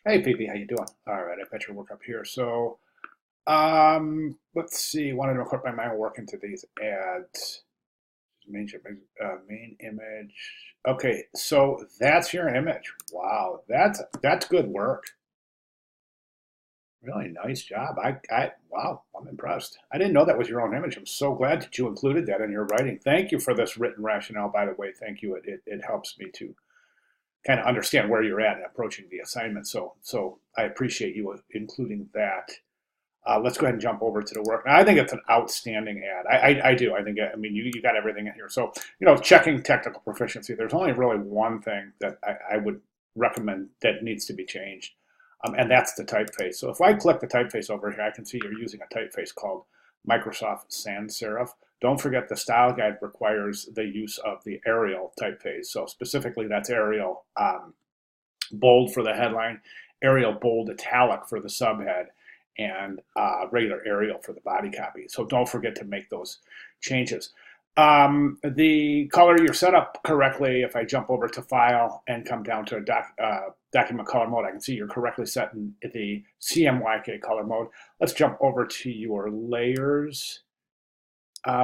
Hey, Phoebe, how you doing? All right, I got your work up here. So, let's see. Wanted to put my mind work into these ads. Main image. Okay, so that's your image. Wow, that's good work. Really nice job. Wow, I'm impressed. I didn't know that was your own image. I'm so glad that you included that in your writing. Thank you for this written rationale, by the way. Thank you. It helps me to kind of understand where you're at and approaching the assignment. So I appreciate you including that. Let's go ahead and jump over to the work. Now, I think it's an outstanding ad. I do. I think, I mean, you got everything in here. So, checking technical proficiency, there's only really one thing that I would recommend that needs to be changed, and that's the typeface. So if I click the typeface over here, I can see you're using a typeface called Microsoft Sans Serif. Don't forget the style guide requires the use of the Arial typeface. So specifically, that's Arial bold for the headline, Arial bold italic for the subhead, and regular Arial for the body copy. So don't forget to make those changes. The color you're set up correctly. If I jump over to File and come down to Document Color Mode, I can see you're correctly set in the CMYK color mode. Let's jump over to your layers,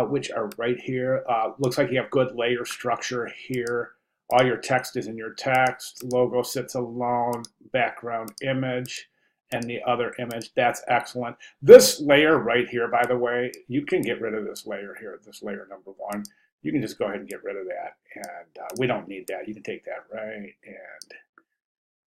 which are right here. Looks like you have good layer structure here. All your text is in your text. Logo sits alone. Background image and the other image. That's excellent. This layer right here, by the way, you can get rid of this layer here, this layer number one. You can just go ahead and get rid of that. And we don't need that. You can take that right and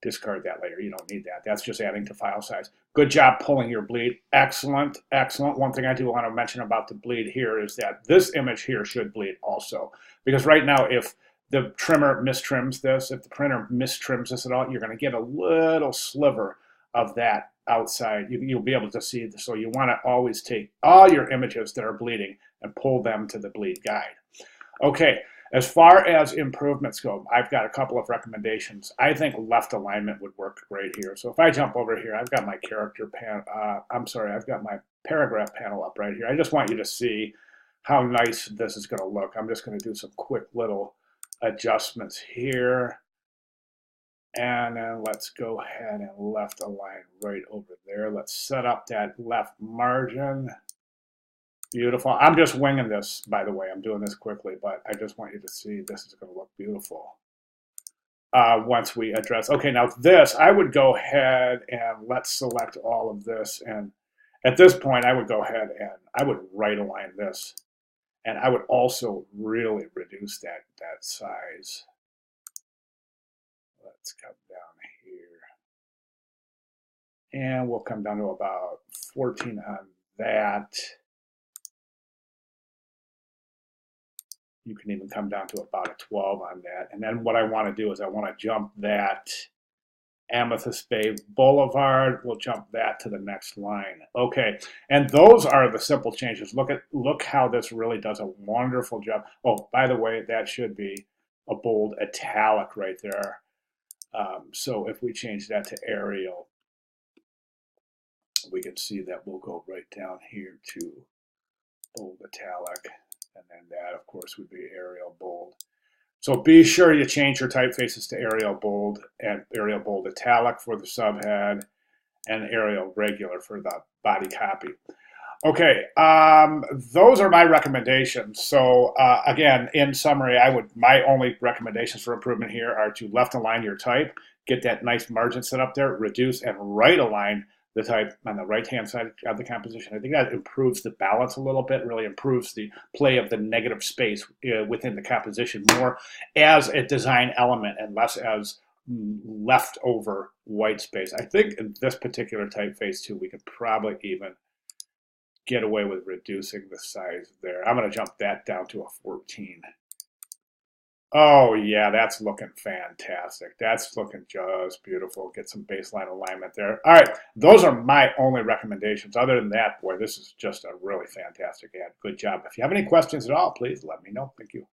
discard that layer. You don't need that. That's just adding to file size. Good job pulling your bleed. Excellent, excellent. One thing I do want to mention about the bleed here is that this image here should bleed also. Because right now, if the trimmer mistrims this, if the printer mistrims this at all, you're going to get a little sliver of that outside. You'll be able to see this. So you want to always take all your images that are bleeding and pull them to the bleed guide. Okay, as far as improvements go, I've got a couple of recommendations. I think left alignment would work great here. So if I jump over here, I've got my I've got my paragraph panel up right here. I just want you to see how nice this is going to look. I'm just going to do some quick little adjustments here. And then let's go ahead and left align right over there. Let's set up that left margin. Beautiful. I'm just winging this, by the way. I'm doing this quickly, but I just want you to see this is going to look beautiful once we address. Okay, now this, I would go ahead and let's select all of this. And at this point, I would go ahead and I would right align this. And I would also really reduce that size. Let's come down here. And we'll come down to about 14 on that. You can even come down to about a 12 on that. And then what I want to do is I want to jump that Amethyst Bay Boulevard. We'll jump that to the next line. Okay, and those are the simple changes. Look how this really does a wonderful job. Oh, by the way, that should be a bold italic right there. So if we change that to Arial, we can see that we'll go right down here to bold italic. And then that, of course, would be Arial bold. So be sure you change your typefaces to Arial bold and Arial bold italic for the subhead and Arial regular for the body copy. Okay, those are my recommendations. So again, in summary, my only recommendations for improvement here are to left align your type, get that nice margin set up there, reduce and right align the type on the right-hand side of the composition. I think that improves the balance a little bit, really improves the play of the negative space within the composition more as a design element and less as leftover white space. I think in this particular typeface too, we could probably even get away with reducing the size there. I'm going to jump that down to a 14. Oh yeah, that's looking fantastic. That's looking just beautiful. Get some baseline alignment there. All right, those are my only recommendations. Other than that, boy, this is just a really fantastic ad. Good job. If you have any questions at all, please let me know. Thank you.